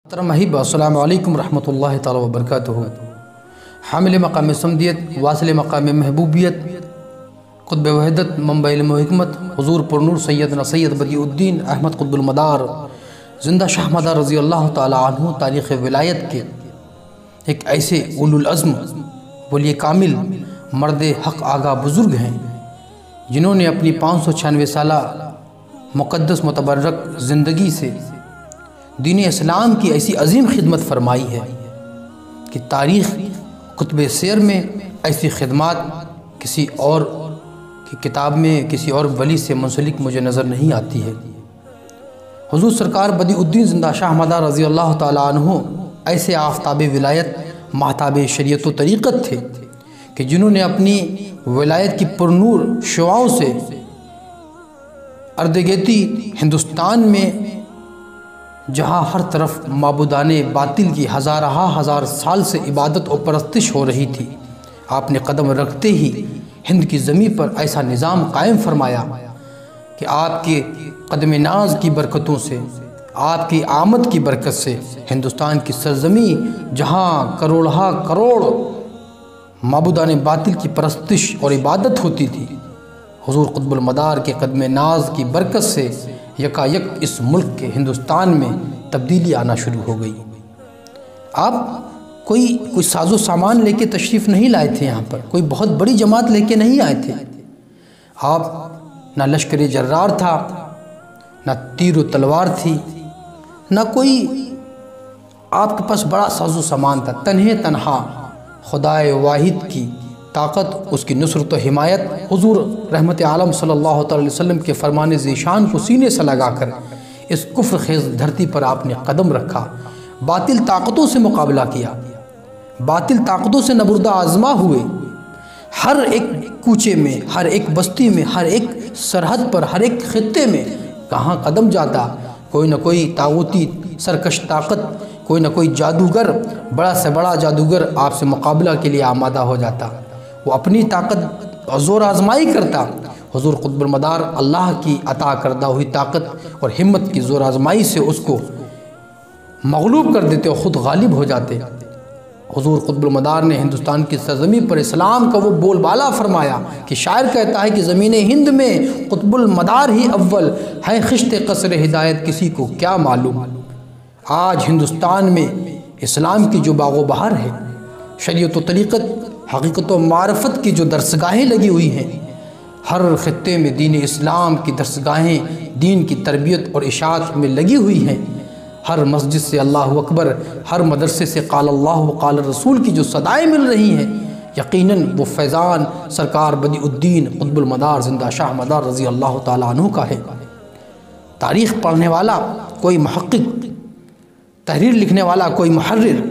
محترم محب السلام علیکم رحمۃ اللہ تعالی وبرکاتہ۔ حامل مقام سمدیت، واصل مقام محبوبیت، قطب وحدت، منبع علم و حکمت، حضور پرنور سیدنا سید بدیع الدین احمد قطب المدار زندہ شاہ مدار رضی اللہ تعالی عنہ تاریخ ولایت کے ایک ایسے اولو العزم ولی کامل مرد حق آگاہ بزرگ ہیں جنہوں نے اپنی 596 سالہ مقدس متبرک زندگی سے دین اسلام کی ایسی عظیم خدمت فرمائی ہے کہ تاریخ کتب سیر میں ایسی خدمات کسی اور کی کتاب میں کسی اور ولی سے منسلک مجھے نظر نہیں آتی ہے۔ حضور سرکار بدیع الدین زندہ شاہ مدار رضی اللہ تعالی عنہ ایسے آفتاب ولایت، ماہتاب شریعت و طریقت تھے کہ جنہوں نے اپنی ولایت کی پرنور شعاؤں سے اردگیتی ہندوستان میں جہاں ہر طرف معبودان باطل کی ہزار سال سے عبادت و پرستش ہو رہی تھی، آپ نے قدم رکھتے ہی ہند کی زمین پر ایسا نظام قائم فرمایا کہ آپ کے قدم ناز کی برکتوں سے، آپ کی آمد کی برکت سے ہندوستان کی سرزمین جہاں کروڑ معبودان باطل کی پرستش اور عبادت ہوتی تھی، حضور قطب المدار کے قدم ناز کی برکت سے یکایک اس ملک کے ہندوستان میں تبدیلی آنا شروع ہو گئی۔ آپ کوئی ساز و سامان لے کے تشریف نہیں لائے تھے، یہاں پر کوئی بہت بڑی جماعت لے کے نہیں آئے تھے۔ آپ نہ لشکر جرار تھا، نہ تیر و تلوار تھی، نہ کوئی آپ کے پاس بڑا ساز و سامان تھا۔ تنہا خدائے واحد کی طاقت، اس کی نصرت و حمایت، حضور رحمت عالم صلی اللہ علیہ وسلم کے فرمان ذیشان کو سینے سے لگا کر اس کفر خیز دھرتی پر آپ نے قدم رکھا، باطل طاقتوں سے مقابلہ کیا، باطل طاقتوں سے نبردہ آزما ہوئے۔ ہر ایک کوچے میں، ہر ایک بستی میں، ہر ایک سرحد پر، ہر ایک خطے میں کہاں قدم جاتا کوئی نہ کوئی طاغوتی سرکش طاقت، کوئی نہ کوئی جادوگر، بڑا سے بڑا جادوگر آپ سے مقابلہ کے لیے آمادہ ہو جاتا۔ وہ اپنی طاقت زور آزمائی کرتا، حضور قطب المدار اللہ کی عطا کردہ ہوئی طاقت اور ہمت کی زور آزمائی سے اس کو مغلوب کر دیتے اور خود غالب ہو جاتے۔ حضور قطب المدار نے ہندوستان کی سرزمین پر اسلام کا وہ بول بالا فرمایا کہ شاعر کہتا ہے کہ زمین ہند میں قطب المدار ہی اول ہے، خشت قصر ہدایت کسی کو کیا معلوم۔ آج ہندوستان میں اسلام کی جو باغ و بہار ہے، شریعت و طریقت، حقیقت و معرفت کی جو درسگاہیں لگی ہوئی ہیں، ہر خطے میں دین اسلام کی درسگاہیں دین کی تربیت اور اشاعت میں لگی ہوئی ہیں۔ ہر مسجد سے اللہ اکبر، ہر مدرسے سے قال اللہ و قال رسول کی جو صدائیں مل رہی ہیں، یقیناً وہ فیضان سرکار بدیع الدین قطب المدار زندہ شاہ مدار رضی اللہ تعالیٰ عنہ کا ہے۔ تاریخ پڑھنے والا کوئی محقق، تحریر لکھنے والا کوئی محرر،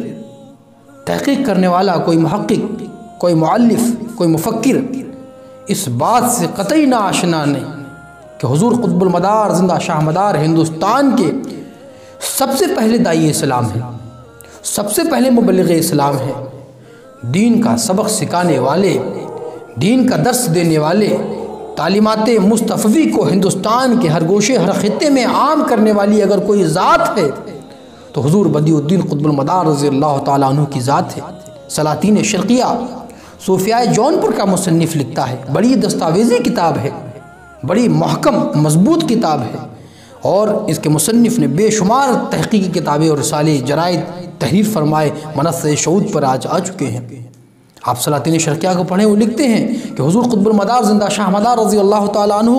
تحقیق کرنے والا کوئی محقق، کوئی مؤلف، کوئی مفکر اس بات سے قطعی نہ آشنا نہیں کہ حضور قطب المدار زندہ شاہ مدار ہندوستان کے سب سے پہلے داعی اسلام ہیں، سب سے پہلے مبلغ اسلام ہیں، دین کا سبق سکھانے والے، دین کا درس دینے والے، تعلیمات مصطفی کو ہندوستان کے ہر گوشے ہر خطے میں عام کرنے والی اگر کوئی ذات ہے تو حضور بدیع الدین قطب المدار رضی اللہ تعالیٰ عنہ کی ذات ہے۔ سلاطین شرقیہ صوفیاء جونپور کا مصنف لکھتا ہے، بڑی دستاویزی کتاب ہے، بڑی محکم مضبوط کتاب ہے، اور اس کے مصنف نے بے شمار تحقیقی کتابیں اور رسالے جرائد تحریر فرمائے، منصہ شعود پر آج آ چکے ہیں۔ آپ سلاطین شرقیہ کو پڑھیں، وہ لکھتے ہیں کہ حضور قطب المدار زندہ شاہ مدار رضی اللہ تعالیٰ عنہ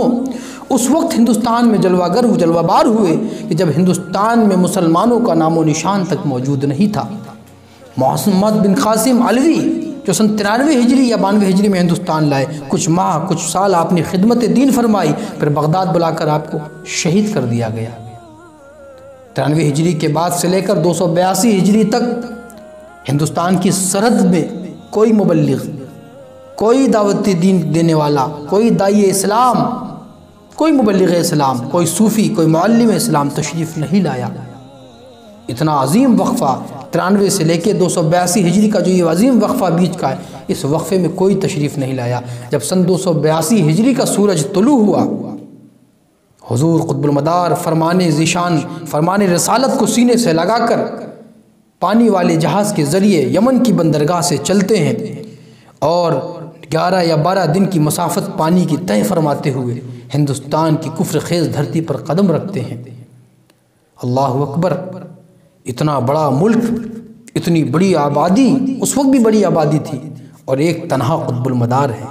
اس وقت ہندوستان میں جلوہ گر جلوہ بار ہوئے کہ جب ہندوستان میں مسلمانوں کا نام و نشان تک موجود نہیں تھا۔ محمد بن قاسم علوی جو سن 93 ہجری یا 92 ہجری میں ہندوستان لائے، کچھ ماہ کچھ سال آپ نے خدمت دین فرمائی، پھر بغداد بلا کر آپ کو شہید کر دیا گیا۔ 93 ہجری کے بعد سے لے کر 282 ہجری تک ہندوستان کی سرحد میں کوئی مبلغ، کوئی دعوت دین دینے والا، کوئی داعی اسلام، کوئی مبلغ اسلام، کوئی صوفی، کوئی معلم اسلام تشریف نہیں لایا۔ اتنا عظیم وقفہ 93 سے لے کے 282 ہجری کا جو یہ عظیم وقفہ بیچ کا ہے، اس وقفے میں کوئی تشریف نہیں لایا۔ جب سن 282 ہجری کا سورج طلوع ہوا، حضور قطب المدار فرمان ذیشان فرمان رسالت کو سینے سے لگا کر پانی والے جہاز کے ذریعے یمن کی بندرگاہ سے چلتے ہیں اور 11 یا 12 دن کی مسافت پانی کی طے فرماتے ہوئے ہندوستان کی کفر خیز دھرتی پر قدم رکھتے ہیں۔ اللہ اکبر! اتنا بڑا ملک، اتنی بڑی آبادی، اس وقت بھی بڑی آبادی تھی، اور ایک تنہا قطب المدار ہے۔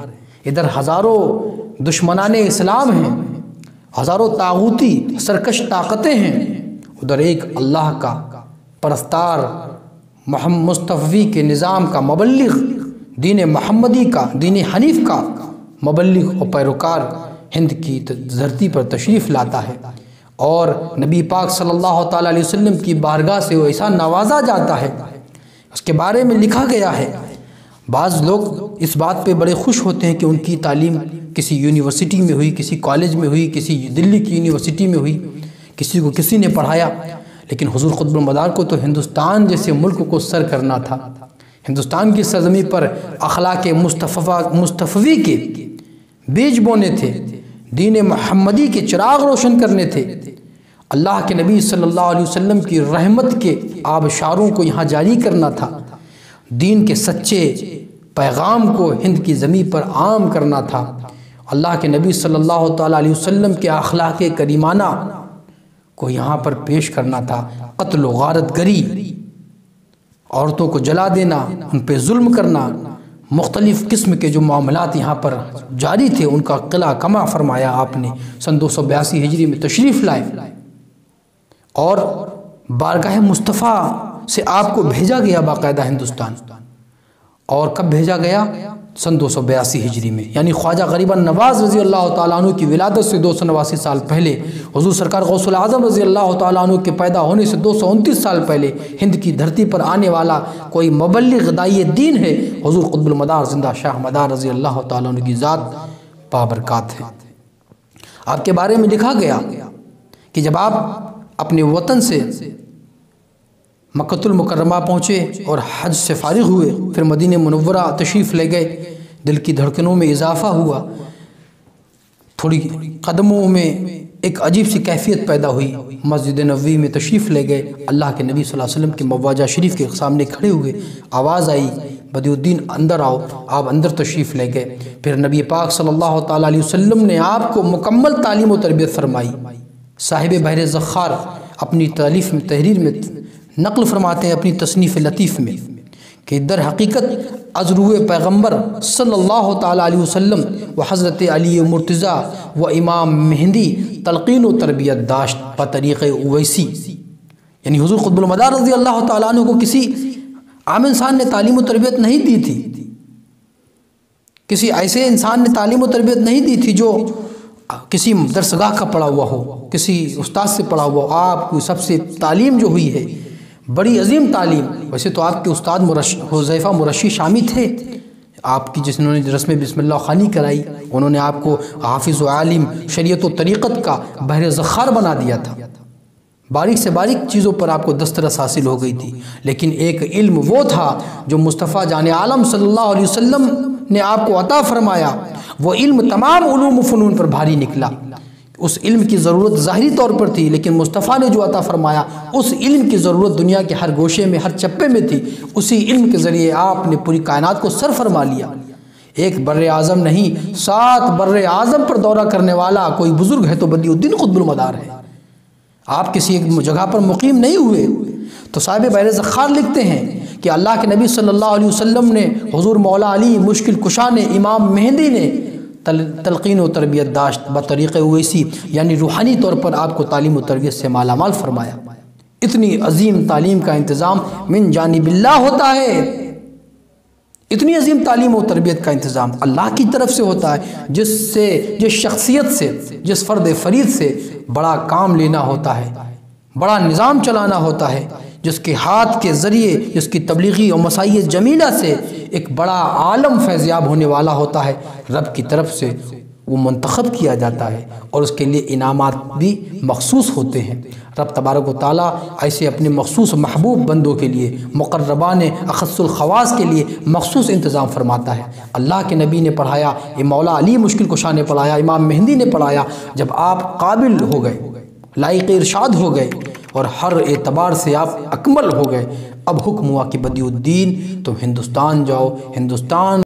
ادھر ہزاروں دشمنان اسلام ہیں، ہزاروں طاغوتی سرکش طاقتیں ہیں، ادھر ایک اللہ کا پرستار، محمد مصطفی کے نظام کا مبلغ، دین محمدی کا، دین حنیف کا مبلغ و پیروکار ہند کی دھرتی پر تشریف لاتا ہے، اور نبی پاک صلی اللہ تعالیٰ علیہ وسلم کی بارگاہ سے وہ ایسا نوازا جاتا ہے۔ اس کے بارے میں لکھا گیا ہے، بعض لوگ اس بات پہ بڑے خوش ہوتے ہیں کہ ان کی تعلیم کسی یونیورسٹی میں ہوئی، کسی کالج میں ہوئی، کسی دلی کی یونیورسٹی میں ہوئی، کسی کو کسی نے پڑھایا، لیکن حضور قطب المدار کو تو ہندوستان جیسے ملک کو سر کرنا تھا۔ ہندوستان کی سرزمین پر اخلاق مصطفی کے بیج بونے تھے، دین محمدی کے چراغ روشن کرنے تھے، اللہ کے نبی صلی اللہ علیہ وسلم کی رحمت کے آبشاروں کو یہاں جاری کرنا تھا، دین کے سچے پیغام کو ہند کی زمین پر عام کرنا تھا، اللہ کے نبی صلی اللہ تعالیٰ علیہ وسلم کے اخلاق کریمانہ کو یہاں پر پیش کرنا تھا۔ قتل و غارت گری، عورتوں کو جلا دینا، ان پہ ظلم کرنا، مختلف قسم کے جو معاملات یہاں پر جاری تھے ان کا قلع کما فرمایا آپ نے۔ سن 282 ہجری میں تشریف لائے اور بارگاہ مصطفیٰ سے آپ کو بھیجا گیا باقاعدہ ہندوستان۔ اور کب بھیجا گیا؟ سن 282 ہجری میں، یعنی خواجہ غریب نواز رضی اللہ تعالیٰ عنہ کی ولادت سے 289 سال پہلے، حضور سرکار غوث العظم رضی اللہ تعالیٰ عنہ کے پیدا ہونے سے 229 سال پہلے ہند کی دھرتی پر آنے والا کوئی مبلغ داعی دین ہے، حضور قطب المدار زندہ شاہ مدار رضی اللہ تعالیٰ عنہ کی ذات بابرکات ہے۔ آپ کے بارے میں لکھا گیا کہ جب آپ اپنے وطن سے مکہ المکرمہ پہنچے اور حج سے فارغ ہوئے، پھر مدینہ منورہ تشریف لے گئے، دل کی دھڑکنوں میں اضافہ ہوا، تھوڑی قدموں میں ایک عجیب سی کیفیت پیدا ہوئی، مسجد نبوی میں تشریف لے گئے، اللہ کے نبی صلی اللہ علیہ وسلم کے مواجہ شریف کے سامنے کھڑے ہوئے، آواز آئی بدیع الدین اندر آؤ، آپ اندر تشریف لے گئے، پھر نبی پاک صلی اللہ تعالیٰ علیہ وسلم نے آپ کو مکمل تعلیم و تربیت فرمائی۔ صاحب بحر زخار اپنی تالیف میں تحریر میں نقل فرماتے ہیں اپنی تصنیف لطیف میں کہ در حقیقت از روح پیغمبر صلی اللہ تعالیٰ علیہ وسلم و حضرت علی مرتضیٰ و امام مہندی تلقین و تربیت داشت بطریق اویسی، یعنی حضور قطب المدار رضی اللہ تعالیٰ عنہ کو کسی عام انسان نے تعلیم و تربیت نہیں دی تھی، کسی ایسے انسان نے تعلیم و تربیت نہیں دی تھی جو کسی درسگاہ کا پڑھا ہوا ہو، کسی استاد سے پڑھا ہوا ہو۔ آپ کو سب سے تعلیم جو ہوئی ہے بڑی عظیم تعلیم، ویسے تو آپ کے استاد حذیفہ مرشی شامی تھے، آپ کی جنہوں نے رسم بسم اللہ خوانی کرائی، انہوں نے آپ کو حافظ و عالم شریعت و طریقت کا بحر زخار بنا دیا تھا، باریک سے باریک چیزوں پر آپ کو دسترس حاصل ہو گئی تھی، لیکن ایک علم وہ تھا جو مصطفیٰ جان عالم صلی اللہ علیہ وسلم نے آپ کو عطا فرمایا، وہ علم تمام علوم و فنون پر بھاری نکلا۔ اس علم کی ضرورت ظاہری طور پر تھی، لیکن مصطفیٰ نے جو عطا فرمایا اس علم کی ضرورت دنیا کے ہر گوشے میں، ہر چپے میں تھی، اسی علم کے ذریعے آپ نے پوری کائنات کو سر فرما لیا۔ ایک بر اعظم نہیں، 7 بر اعظم پر دورہ کرنے والا کوئی بزرگ ہے تو بدیع الدین قطب المدار ہے۔ آپ کسی ایک جگہ پر مقیم نہیں ہوئے۔ تو صاحب بحر زخار لکھتے ہیں کہ اللہ کے نبی صلی اللہ علیہ وسلم نے، حضور مولا علی مشکل کشا نے، امام مہندی نے تلقین و تربیت داشت بطریق اویسی، یعنی روحانی طور پر آپ کو تعلیم و تربیت سے مالا مال فرمایا۔ اتنی عظیم تعلیم کا انتظام من جانب اللہ ہوتا ہے، اتنی عظیم تعلیم و تربیت کا انتظام اللہ کی طرف سے ہوتا ہے، جس شخصیت سے، جس فرد فرید سے بڑا کام لینا ہوتا ہے، بڑا نظام چلانا ہوتا ہے، جس کے ہاتھ کے ذریعے، جس کی تبلیغی اور مسائی جمیلہ سے ایک بڑا عالم فیضیاب ہونے والا ہوتا ہے، رب کی طرف سے وہ منتخب کیا جاتا ہے اور اس کے لیے انعامات بھی مخصوص ہوتے ہیں۔ رب تبارک و تعالیٰ ایسے اپنے مخصوص محبوب بندوں کے لیے، مقربان اخص الخواص کے لیے مخصوص انتظام فرماتا ہے۔ اللہ کے نبی نے پڑھایا، یہ مولا علی مشکل کشا نے پڑھایا، امام مہدی نے پڑھایا، جب آپ قابل ہو گئے، لائق ارشاد ہو گئے اور ہر اعتبار سے آپ اکمل ہو گئے، اب حکم ہوا کہ بدیع الدین تم ہندوستان جاؤ، ہندوستان